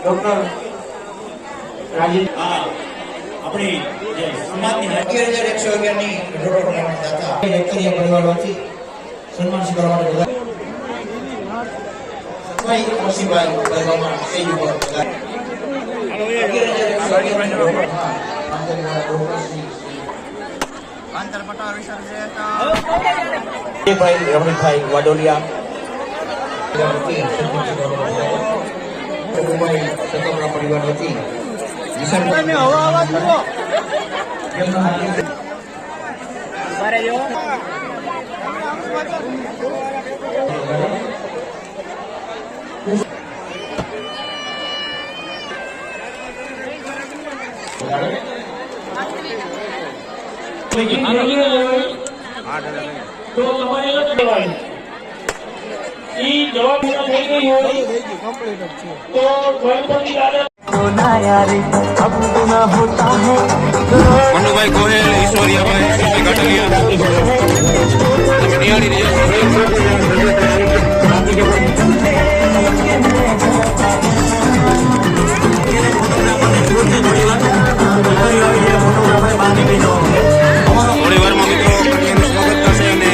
Doctor Rajiv આપણી જે સમાજની 1111 ની રોટોના દાતા વ્યક્તિગત પરિવારમાંથી સન્માન સ્વીકારવા માટે બધા કોઈ ઓસીભાઈ કરવામાં સેજ ઉપર ભાઈ રમણભાઈ વાડોલિયા પરિવાર વતી તો તમારે એ કહેવાય ઈ જવાબ થઈ ગઈ હોય તો ગણપતિ દાદા ना यारी अब गुना होता है मनुभाई गोहेल ईश्वरिया भाई गटलिया नियाड़ी थोड़ी वार में मित्रों स्वागत करशे અને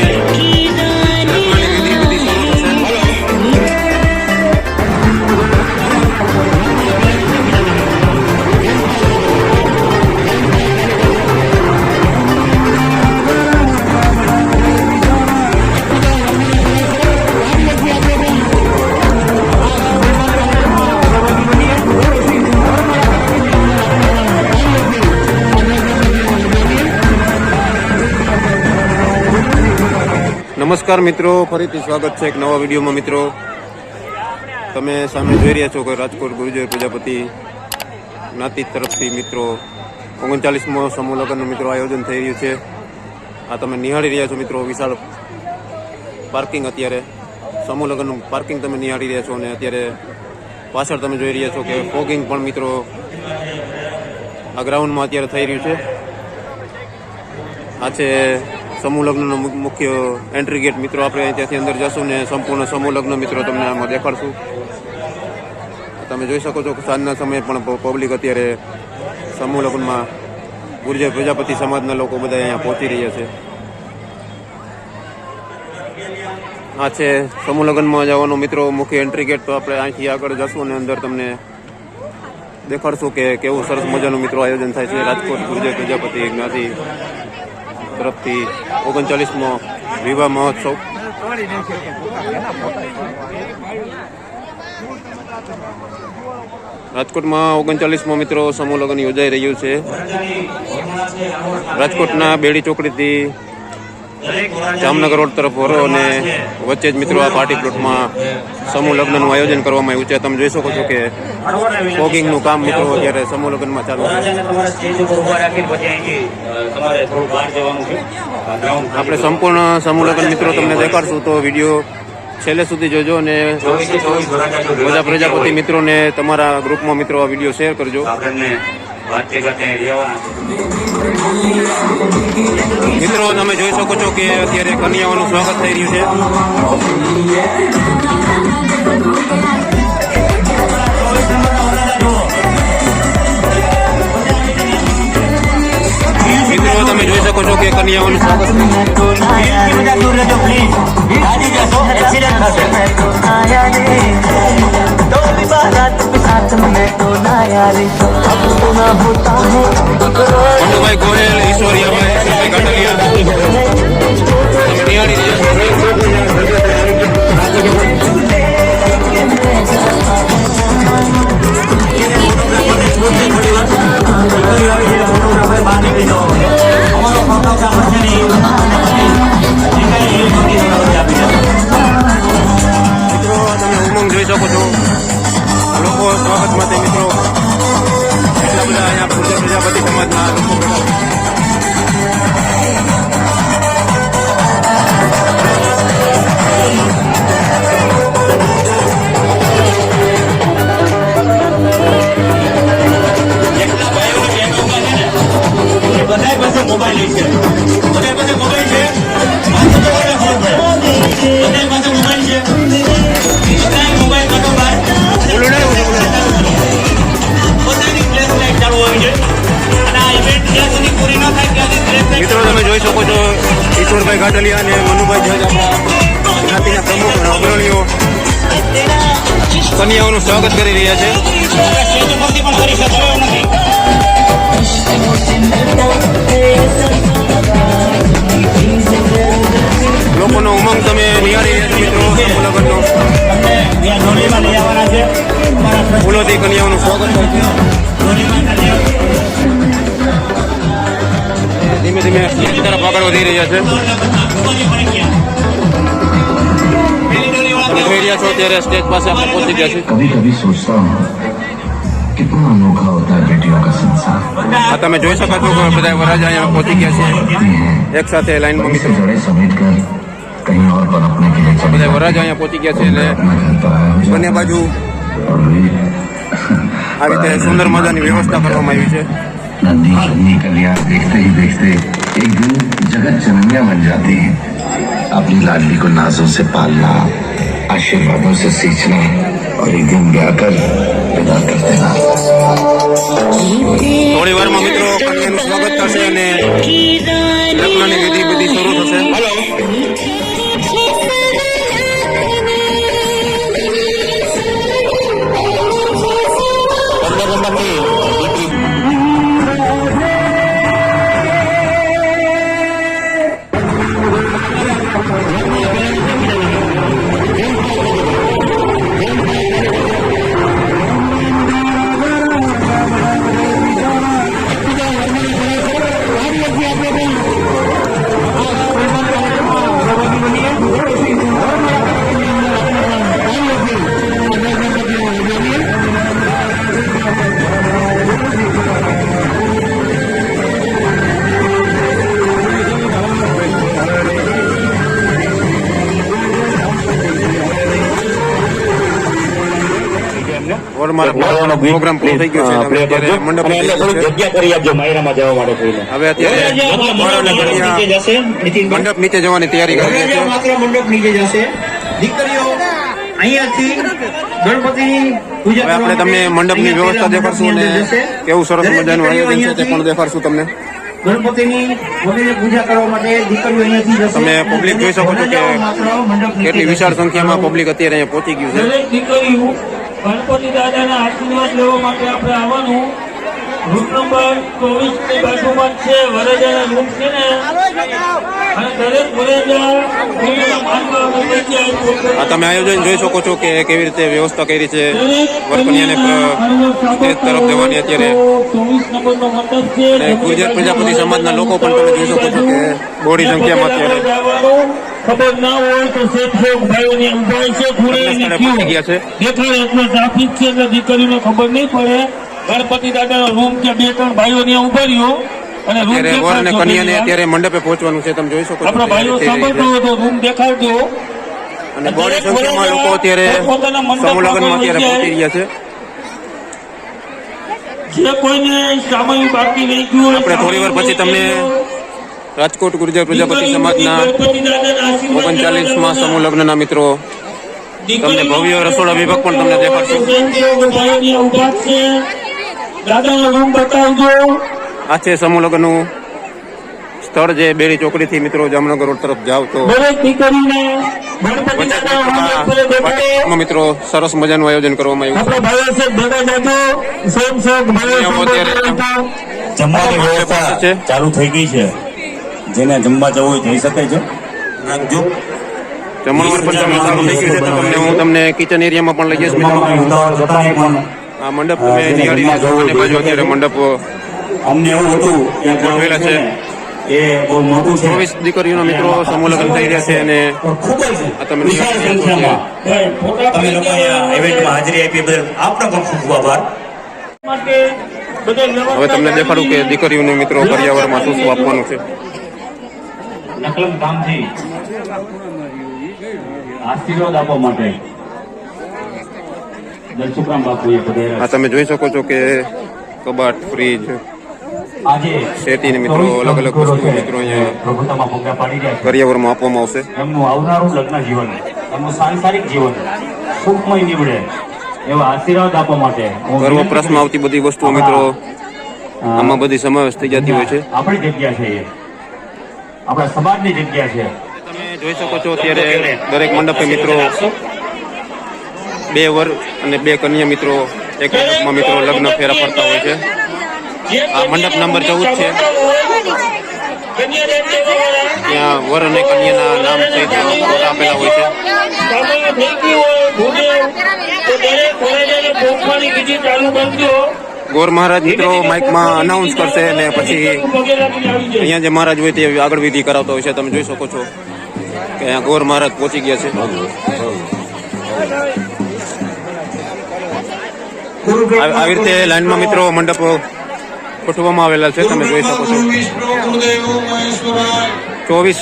नमस्कार मित्रों, फरीथी स्वागत है एक नवा वीडियो में। मित्रों तमे सामे जोई रह्या छो के राजकोट गुरुजय प्रजापति ज्ञाति तरफथी मित्रों 39मो समूह लग्ननुं मित्रों आयोजन थई रह्युं छे। आ तमे निहाળી रह्या छो मित्रों विशाल पार्किंग अत्यारे समूह लग्ननुं पार्किंग तमे निहाળી रह्या छो। अने अत्यारे पाछळ तमे जोई रह्या छो के फॉगिंग पण मित्रों आ ग्राउंड में अत्यारे थई रह्युं छे। आ छे समूह लग्न मुख्य एंट्री गेट। मित्रों आपणे त्याथी अंदर जशुं ने संपूर्ण समूह लग्न मित्रों तमने आमां देखाडशुं। तमे जोई शको छो के सांजना समये पण पब्लिक अत्यारे समूह लग्નમાં ગુર્જર પ્રજાપતિ સમાજના લોકો બધા અહીંયા પહોંચી રહ્યા છે। આ છે સમૂહ લગ્નમાં જવાનો મિત્રો મુખ્ય એન્ટ્રી ગેટ। તો આપણે અહીંથી આગળ જશું અને અંદર તમને દેખાડશું કે કેવું સરસ મજાનું મિત્રો આયોજન થાય છે રાજકોટ ગુર્જર પ્રજાપતિ જ્ઞાતિ तरफथी 39मो विवाह महोत्सव। राजकोट में 39मो मित्रों समूह लग्न योजाई रह्युं छे। राजकोटना बेड़ी चौकड़ी थी जामनगर रोड तरफ वरो अने वच्चे ज मित्रों आ पार्टी प्लॉट में समूह लग्ननुं आयोजन करवामां आव्युं छे। तमे जोई शको छो के फॉगिंगनुं काम मित्रों अत्यारे समूह लग्न में चालू छे। આપણે સંપૂર્ણ સમૂહ લગ્ન મિત્રો તમને દેખાડશું તો વિડીયો છેલ્લે સુધી જોજો અને બધા પ્રજાપતિ મિત્રોને તમારા ગ્રુપમાં મિત્રો આ વિડીયો શેર કરજો। મિત્રો તમે જોઈ શકો છો કે અત્યારે કન્યાઓનું સ્વાગત થઈ રહ્યું છે। મિત્રો તમે જોઈ શકો છો કે કન્યાઓનું સ્વાગત મનુભાઈ ગોહેલ ઈશ્વરિયા ભાઈ ગટલિયા નિયાળી જોઈ શકો છો લોકો સ્વાગત માટે મિત્રો એટલા બધા અહીંયા ગુર્જર પ્રજાપતિ સમાજના લોકો બધા પાસે મોબાઈલ છે, બધા પાસે મોબાઈલ છે, બધા પાસે મોબાઈલ છે, મોબાઈલ કાઢો બહાર. ગાટલિયા અને મનુભાઈ જજ આપણા જ્ઞાતિના પ્રમુખ અને અગ્રણીઓ કન્યાઓનું સ્વાગત કરી રહ્યા છે. લોકોનો ઉમંગ તમે નિહાળી રહ્યા છો મિત્રો. ફૂલોથી કન્યાઓનું સ્વાગત થાય છે. ધીમે ધીમે સ્ટેજ તરફ આગળ વધી રહ્યા છે. તમે જોઈ રહ્યા છો ત્યારે સ્ટેજ પાસે આપણે પહોંચી ગયા છીએ. कभी कभी सोचता हूँ कितना अनोखा होता है बेटियों का संसार. આ તમે જોઈ શકો છો કે બધા વરરાજા અહીંયા પહોંચી ગયા છે એક સાથે લાઈનમાં મિત્રો. जड़े समेट कर कहीं और पनपने के लिए चले બધા વરરાજા અહીંયા પહોંચી ગયા છે એટલે अपना घर तो आया हो બંને બાજુ और वे આવી રીતે સુંદર મજાની વ્યવસ્થા કરવામાં આવી છે. नंदी नन्ही कन्या देखते ही देखते एक दिन जगत जननिया बन जाती है. अपनी लाडली को नाजों से पालना, आशीर्वादों से सींचना और एक दिन ब्याह कर विदा कर देना. થોડી વારમાં મિત્રો કન્યાનું સ્વાગત થશે અને લગ્નની વિધિ બધી શરૂ થશે. પ્રોગ્રામ પૂરો થઈ ગયો છે. હવે અત્યારે મંડપ થઈ ગયો છે. જગ્યા કરી આપજો માયરામાં જવા માટે થઈને. હવે અત્યારે મંડપ નીચે જવાની તૈયારી કરી રહ્યા છે. માત્ર મંડપ નીચે જશે. દીકરીઓ અહીંયાથી ગણપતિની પૂજા હવે આપણે તમને મંડપની વ્યવસ્થા દેખાડશું અને કેવું સરસ મજાનું આયોજન છે તે પણ દેખાડશું તમને. ગણપતિની વગેરે પૂજા કરવા માટે દીકરીઓ અહીંયાથી જશે. તમે પબ્લિક જોઈ શકો છો કે કેટલી વિશાળ સંખ્યામાં પબ્લિક અત્યારે અહીંયા પહોંચી ગયું છે. દરેક દીકરીઓ ગણપતિ દાદાના આશીર્વાદ લેવા માટે આપણે આવવાનું. રૂમ નંબર 24 ની બાજુમાં છે વરરાજાના રૂમ છે ને, અને દરેક વરરાજા કોઈના માનવા વગર જગ્યાએ આ તમે આયોજન જોઈ શકો છો કે કેવી રીતે વ્યવસ્થા કરી છે વરકન્યાને સ્ટેજ તરફ જવાની. અત્યારે 24 નંબરનો મંડપ છે. અને ગુર્જર પ્રજાપતિ સમાજના લોકો પણ તમે જોઈ શકો છો કે બોડી સંખ્યામાં અત્યારે ખબર ના હોય તો શેઠ ભાઈઓની ઉભાઈ છે ખૂણે સ્થળે પહોંચી ગયા છે. દેખાડે એટલે ટ્રાફિક છે એટલે દીકરીને ખબર નહીં પડે. ગણપતિ દાદાનો રૂમ છે, 2-3 ભાઈઓ ત્યાં ઉભા રહ્યો અને રૂમ અત્યારે વર અને કન્યાને અત્યારે મંડપે પહોંચવાનું છે. તમે જોઈ શકો છો આપણા ભાઈઓ સાંભળતો હોય તો રૂમ દેખાડજો. અને બોડી સંખ્યામાં લોકો અત્યારે સમૂહ લગ્નમાં અત્યારે પહોંચી રહ્યા છે. જે કોઈને સામયિક બાકી રહી ગયું હોય આપણે થોડી વાર પછી તમને રાજકોટ ગુર્જર પ્રજાપતિ સમાજના 39માં સમૂહ લગ્નના મિત્રો તમને ભવ્ય રસોડા વિભાગ પણ તમને દેખાડશું. દાદાનો રૂમ બતાવજો. આ છે સમૂહ લગ્નનું સ્થળ જે બેડી ચોકડીથી મિત્રો જામનગર રોડ તરફ જાવ તો દરેક દીકરીને ગણપતિ દાદાના મિત્રો સરસ મજાનું આયોજન કરવામાં આવ્યું આપણા ભાઈઓ છે ભેગા જાજો. સોમ ભાઈઓ જમવાની વ્યવસ્થા છે. ચાલુ થઈ ગઈ છે. જેને જમવા જવું હોય જઈ શકે છે. રાખજો. જમણવાર પણ તમે ચાલુ થઈ ગયું છે તો તમને કિચન એરિયામાં પણ લઈ જઈશ મિત્રો. ઉતાવળ જતા નહીં પણ આ મંડપ તમે નિહાળી રહ્યા છો. બંને બાજુ અત્યારે મંડપ અમને એવું હતું કે આ ગોઠવેલા છે. એ બહુ મોટું છે. 24 દીકરીઓના મિત્રો સમૂહ લગ્ન થઈ રહ્યા છે અને ખૂબ જ આ તમે વિશાળ નિહાળી રહ્યા છો. સંખ્યામાં તમે લોકો અહીંયા ઇવેન્ટમાં હાજરી આપી બદલ આપનો પણ ખૂબ ખૂબ આભાર. માટે બધા હવે તમને દેખાડું કે દીકરીઓને મિત્રો પર્યાવરણમાં શું શું આપવાનું છે. નકલમ કામથી આશીર્વાદ આપવા માટે દલસુખરામ બાપુએ પધાર્યા. આ તમે જોઈ શકો છો કે કબાટ, ફ્રીજ, આજે શેતી ને મિત્રો અલગ અલગ વસ્તુ મિત્રો અહીંયા પ્રભુતામાં પગલા પાડી રહ્યા છે. કરિયાવરમાં આપવામાં આવશે. એમનું આવનારું લગ્ન જીવન, એમનું સાંસારિક જીવન સુખમય નીવડે એવા આશીર્વાદ આપવા માટે હું ગર્વ પ્રશ્નમાં આવતી બધી વસ્તુઓ મિત્રો આમાં બધી સમાવેશ થઈ જતી હોય છે. આપણી જગ્યા છે એ આપણા સમાજની જગ્યા છે. તમે જોઈ શકો છો અત્યારે દરેક મંડપે મિત્રો 2 વર અને 2 કન્યા મિત્રો એક મંડપમાં મિત્રો લગ્ન ફેરા ફરતા હોય છે. આ મંડપ નંબર 14 છે. ત્યાં વર અને કન્યાના નામ સહિત ફોટા આપેલા હોય છે. ગોર મહારાજ મિત્રો માઇકમાં અનાઉન્સ કરશે અને પછી અહીંયા જે મહારાજ હોય તે આગળ વિધિ કરાવતા હોય છે. તમે જોઈ શકો છો કે અહીંયા ગોર મહારાજ પહોંચી ગયા છે. આવી રીતે લાઈનમાં મિત્રો મંડપ ગોઠવવામાં આવેલા છે. તમે જોઈ શકો છો 24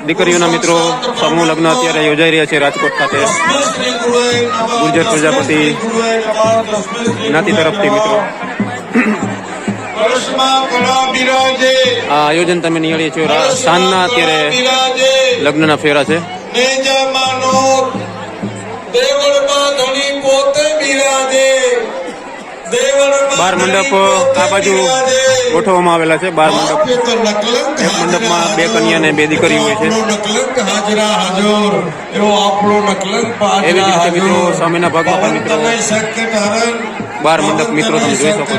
દીકરીઓના મિત્રો સમૂહ લગ્ન અત્યારે યોજાઈ રહ્યા છે રાજકોટ ખાતે ગુર્જર પ્રજાપતિ જ્ઞાતિ તરફથી મિત્રો. આ આયોજન તમે નિહાળીએ છો. સાંજના અત્યારે લગ્નના ફેરા છે. બાર મંડપ આ બાજુ ગોઠવવામાં આવેલા છે. 12 મંડપ. એક મંડપમાં 2 કન્યા અને 2 દીકરી હોય છે. એવી જ રીતે મિત્રો સામેના ભાગમાં પણ મિત્રો 12 મંડપ મિત્રો તમે જોઈ શકો છો.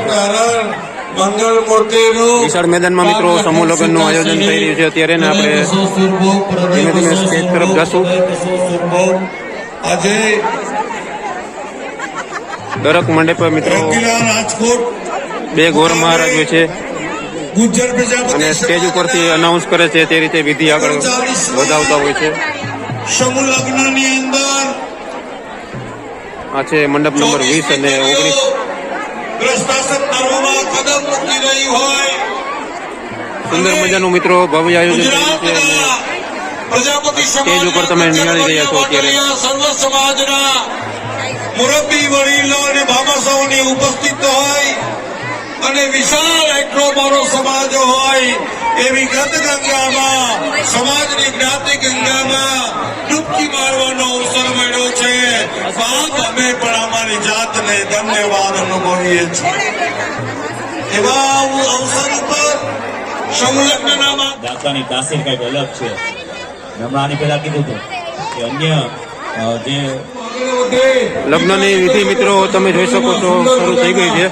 વિશાળ મેદાનમાં મિત્રો સમૂહ લગ્નનું આયોજન થઈ રહ્યું છે અત્યારે ને આપણે ધીમે ધીમે સ્ટેજ તરફ જશું. દરેક મંડપ મિત્રો 2 ગોર મહારાજ હોય છે અને સ્ટેજ ઉપરથી અનાઉન્સ કરે છે તે રીતે વિધિ આગળ વધાવતા હોય છે. આ છે મંડપ નંબર 20 અને 19. સુંદર મજાનું મિત્રો ભવ્ય આયોજન થયું છે અને સ્ટેજ ઉપર તમે નિહાળી રહ્યા છો અત્યારે. મુરબ્બી વડીલો અને બાબાસાઓની ઉપસ્થિત હોય અને વિશાળ એટલો મારો સમાજ હોય એવી ગત ગંગામાં સમાજની જ્ઞાતિ ગંગામાં ડૂબકી મારવાનો અવસર મળ્યો છે. બાપ અમે પણ અમારી જાતને ધન્યવાદ અનુભવીએ છીએ. એવા અવસર ઉપર સંલગ્નના દાતાની તાસીર કંઈક અલગ છે. હમણાં આની પહેલા કીધું હતું કે અન્ય જે લગ્નની વિધિ મિત્રો તમે જોઈ શકો છો શરૂ થઈ ગઈ છે.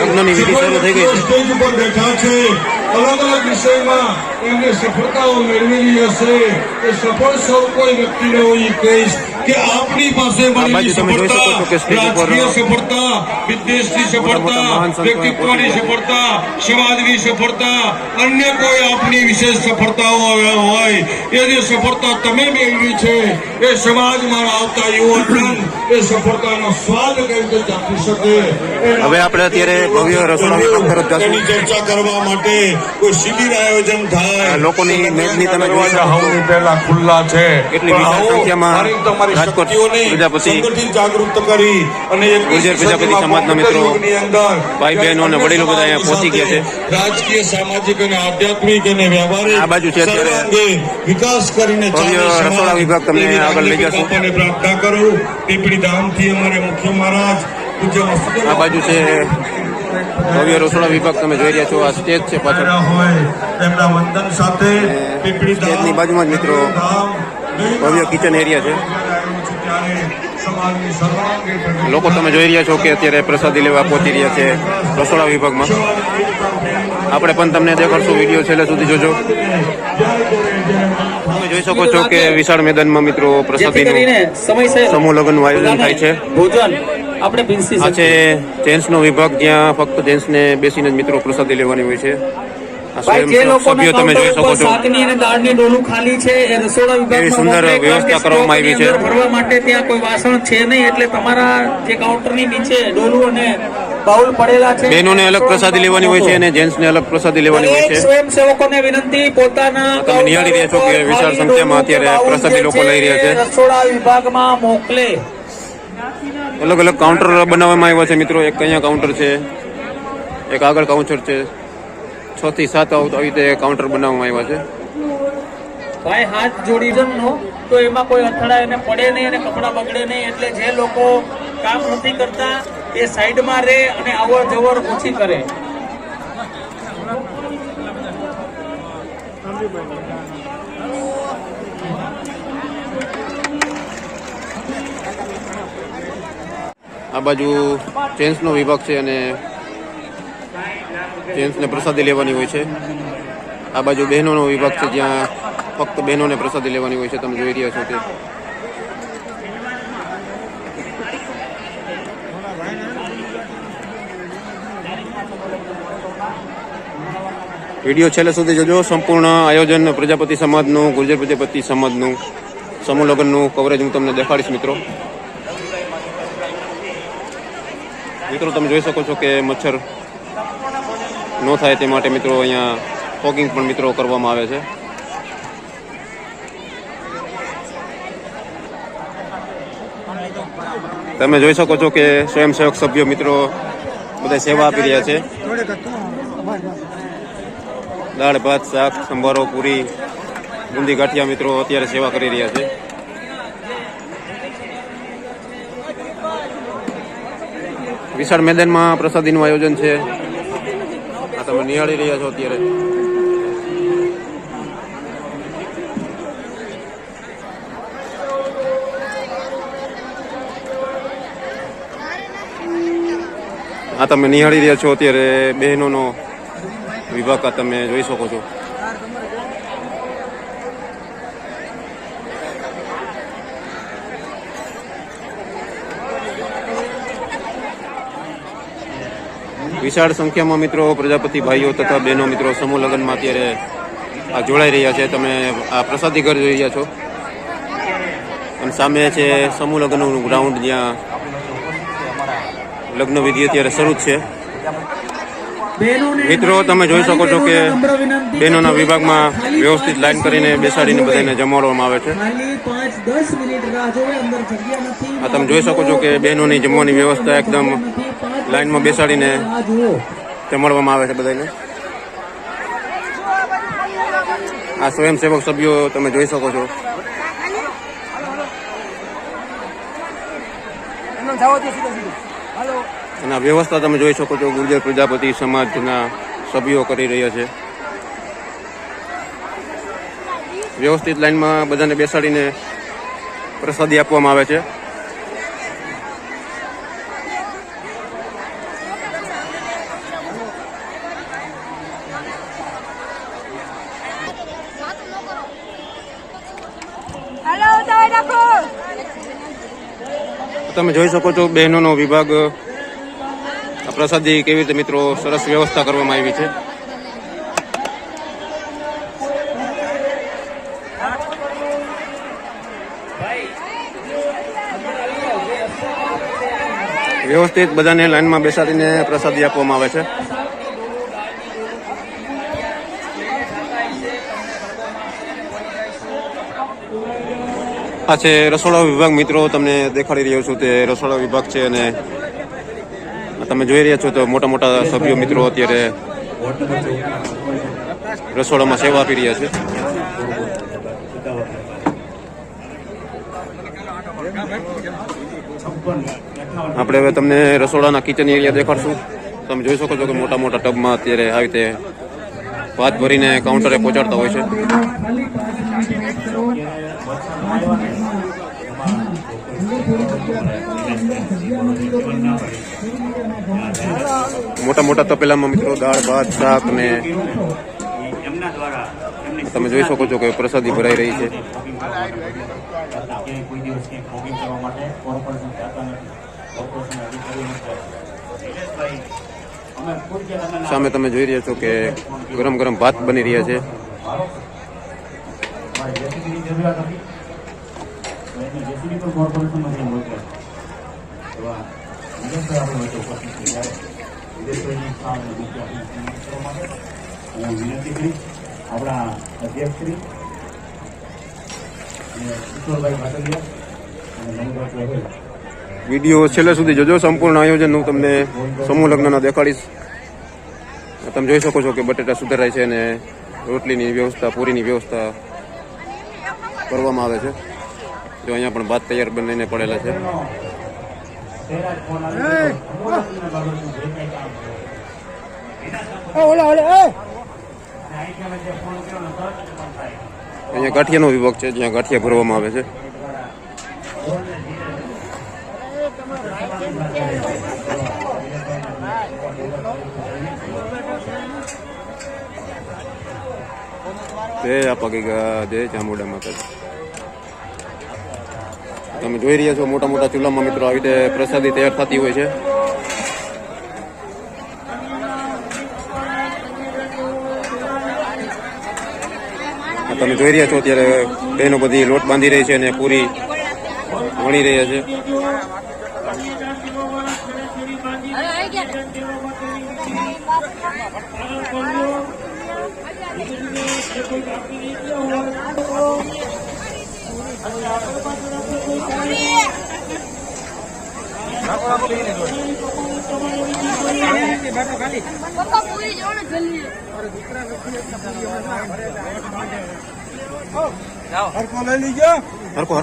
લગ્નની વિધિ શરૂ થઈ ગઈ છે. સ્ટેજ ઉપર બેઠા છે. અલગ અલગ વિષયમાં એમને સફળતાઓ મેળવેલી હશે. એ સફળ સૌ કોઈ વ્યક્તિને હું એ કહીશ કે આપણી પાસે મળેલી સફળતા રાજકીય સફળતા, વિદેશની સફળતા, વ્યક્તિત્વની સફળતા, સમાજની સફળતા, અન્ય કોઈ આપણી વિશેષ સફળતાઓ હોય એ જે સફળતા તમે મેળવી છે એ સમાજમાં આવતા યુવાન એ સફળતાનો સ્વાદ કઈ રીતે ચાખી શકે. હવે આપણે અત્યારે ભવ્ય રસોડા વિભાગ તરફ જશું. ચર્ચા કરવા માટે કોઈ શિબિર આયોજન થાય. લોકોની મેદની તમે જોઈ શકો છો. પહેલા ખુલ્લા છે કેટલી વિશાળ સંખ્યામાં રાજકોટ પ્રજાપતિ જાગૃત કરી અને ગુર્જર પ્રજાપતિ સમાજના મિત્રો ભાઈ બહેનો અને વડીલો બધા અહીંયા પહોંચી ગયા છે. રાજકીય, સામાજિક અને આધ્યાત્મિક અને વ્યવહારિક આ બાજુ છે અત્યારે વિકાસ કરીને ભવ્ય રસોડા વિભાગ તમને આગળ લઈ જશું. પ્રાર્થના કરું. પીપળી ધામથી અમારે મુખ્ય મહારાજ આ બાજુ છે ભવ્ય રસોડા વિભાગ તમે જોઈ રહ્યા છો. આ સ્ટેજ છે પાછળ. એમના વંદન સાથે સ્ટેજની બાજુમાં જ મિત્રો ભવ્ય કિચન એરિયા છે. લોકો તમે જોઈ રહ્યા છો કે અત્યારે પ્રસાદી લેવા પહોંચી રહ્યા છે રસોડા વિભાગમાં. આપણે પણ તમને દેખાડશું. વિડીયો છેલ્લે સુધી જોજો. તમે જોઈ શકો છો કે વિશાળ મેદાનમાં મિત્રો પ્રસાદીનું સમૂહ લગ્નનું આયોજન થાય છે. આ છે જેન્ટ્સનો વિભાગ જ્યાં ફક્ત જેન્ટ્સને બેસીને જ મિત્રો પ્રસાદી લેવાની હોય છે. સભ્યો તમે જોઈ શકો છો. એવી સુંદર વ્યવસ્થા કરવામાં આવી છે. ભરવા માટે ત્યાં કોઈ વાસણ છે નહીં એટલે તમારા જે કાઉન્ટરની નીચે ડોલું અને બાઉલ પડેલા છે. બહેનોને અલગ પ્રસાદી લેવાની હોય છે અને જેન્ટ્સને અલગ પ્રસાદી લેવાની હોય છે. સ્વયંસેવકોને વિનંતી પોતાના તમે નિહાળી રહ્યા છો કે વિશાળ સંખ્યામાં અત્યારે પ્રસાદી લોકો લઈ રહ્યા છે. રસોડા વિભાગમાં મોકલે. અલગ અલગ કાઉન્ટર બનાવવામાં આવ્યા છે મિત્રો. એક અહીંયા કાઉન્ટર છે, એક આગળ કાઉન્ટર છે. 6 થી 7 આવી રીતે કાઉન્ટર બનાવવામાં આવ્યા છે. ભાઈ હાથ જોડી જમનો તો એમાં કોઈ અથડાય એને પડે નહીં અને કપડા બગડે નહીં. એટલે જે લોકો કામ નથી કરતા એ સાઈડમાં રહે અને અવર જવર ઓછી કરે. આ બાજુ જેન્ટ્સનો વિભાગ છે અને જેન્ટ્સને પ્રસાદી લેવાની હોય છે. આ બાજુ બહેનોનો વિભાગ છે જ્યાં ફક્ત બહેનોને પ્રસાદી લેવાની હોય છે. તમે જોઈ રહ્યા છો તે વિડીયો છેલ્લે સુધી જોજો. સંપૂર્ણ આયોજન પ્રજાપતિ સમાજનું, ગુર્જર પ્રજાપતિ સમાજનું સમૂહ લગ્નનું કવરેજ હું તમને દેખાડીશ મિત્રો. મિત્રો તમે જોઈ શકો છો કે મચ્છર ન થાય તે માટે મિત્રો અહીંયા ફોગિંગ પણ મિત્રો કરવામાં આવે છે. તમે જોઈ શકો છો કે સ્વયંસેવક સભ્યો મિત્રો બધા સેવા આપી રહ્યા છે. દાળ ભાત શાક સંભારો પૂરી બુંદી ગાંઠિયા મિત્રો અત્યારે સેવા કરી રહ્યા છે. વિશાળ મેદાનમાં પ્રસાદીનું આયોજન છે. આ તમે નિહાળી રહ્યા છો અત્યારે. આ તમે નિહાળી રહ્યા છો અત્યારે બહેનોનો વિભાગ. આ તમે જોઈ શકો છો. વિશાળ સંખ્યામાં મિત્રો પ્રજાપતિ ભાઈઓ તથા બહેનો મિત્રો સમૂહ લગ્નમાં અત્યારે આ જોડાઈ રહ્યા છે. તમે આ પ્રસાદી ઘર જોઈ રહ્યા છો અને સામે છે સમૂહ લગ્નનું ગ્રાઉન્ડ જ્યાં લગ્ન વિધિ અત્યારે શરૂ છે. મિત્રો તમે જોઈ શકો છો કે બહેનોના વિભાગમાં વ્યવસ્થિત લાઈન કરીને બેસાડીને બધાને જમાડવામાં આવે છે. આ તમે જોઈ શકો છો કે બહેનોની જમવાની વ્યવસ્થા એકદમ લાઈનમાં બેસાડીને જમાડવામાં આવે છે બધાને. આ સ્વયંસેવક સભ્યો તમે જોઈ શકો છો. અને આ વ્યવસ્થા તમે જોઈ શકો છો ગુર્જર પ્રજાપતિ સમાજના સભ્યો કરી રહ્યા છે. વ્યવસ્થિત લાઈનમાં બધાને બેસાડીને પ્રસાદી આપવામાં આવે છે. તમે જોઈ શકો છો બહેનોનો વિભાગ પ્રસાદી કેવી રીતે મિત્રો સરસ વ્યવસ્થા કરવામાં આવી છે. વ્યવસ્થિત બધાને લાઈનમાં બેસાડીને પ્રસાદી આપવામાં આવે છે. આ છે રસોડા વિભાગ મિત્રો. તમને દેખાડી રહ્યો છું તે રસોડા વિભાગ છે અને તમે જોઈ રહ્યા છો તો મોટા મોટા સભ્યો મિત્રો અત્યારે રસોડામાં સેવા આપી રહ્યા છે. આપણે હવે તમને રસોડાના કિચન એરિયા દેખાડશું. તમે જોઈ શકો છો કે મોટા મોટા ટબમાં અત્યારે આવી રીતે ભાત ભરીને કાઉન્ટરે પહોંચાડતા હોય છે. મોટા મોટા તપેલામાં મિત્રો દાળ ભાત શાક ને તમે જોઈ શકો છો કે પ્રસાદી ભરાઈ રહી છે. સામે તમે જોઈ રહ્યા છો કે ગરમ ગરમ ભાત બની રહ્યા છે. આપણા અધ્યક્ષશ્રી વિડીયો છેલ્લે સુધી જોજો. સંપૂર્ણ આયોજન હું તમને સમૂહ લગ્નના દેખાડીશ. તમે જોઈ શકો છો કે બટેટા સુધારાય છે અને રોટલીની વ્યવસ્થા પૂરીની વ્યવસ્થા કરવામાં આવે છે. જો અહીંયા પણ ભાત તૈયાર બનીને પડેલા છે. અહીંયા ગાંઠિયાનો વિભાગ છે, જ્યાં ગાંઠિયા ભરવામાં આવે છે. જય આપા ગીગા, જય ચામુંડા માતાજી. તમે જોઈ રહ્યા છો મોટા મોટા ચૂલામાં મિત્રો આવી રીતે પ્રસાદી તૈયાર થતી હોય છે. તમે જોઈ રહ્યા છો અત્યારે બહેનો બધી લોટ બાંધી રહી છે અને પૂરી વણી રહ્યા છે. પપ્પા પૂરી જોડે જલ્દી હરકો લઈ લીજો. હરકો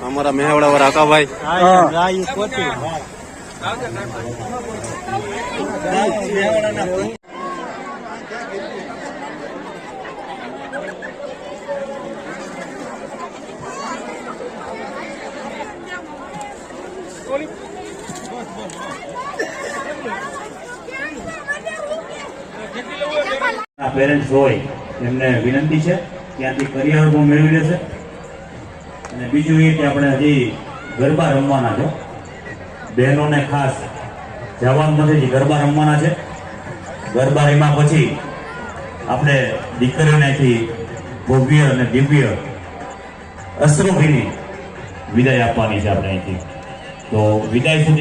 અમારા મેવાડા વાળા આકાભાઈ. પેરેન્ટ્સ હોય એમને વિનંતી છે ત્યાંથી કરિયાવર પણ મેળવી લેશે. અને બીજું એ કે આપણે હજી ગરબા રમવાના છે, બહેનોને ખાસ જવાનું નથી, હજી ગરબા રમવાના છે. ગરબા રમ્યા પછી આપણે દીકરીઓને અહીંથી ભવ્ય અને દિવ્ય અશ્રુભીની વિદાય આપવાની છે આપણે અહીંથી. તો વિદાય સુધી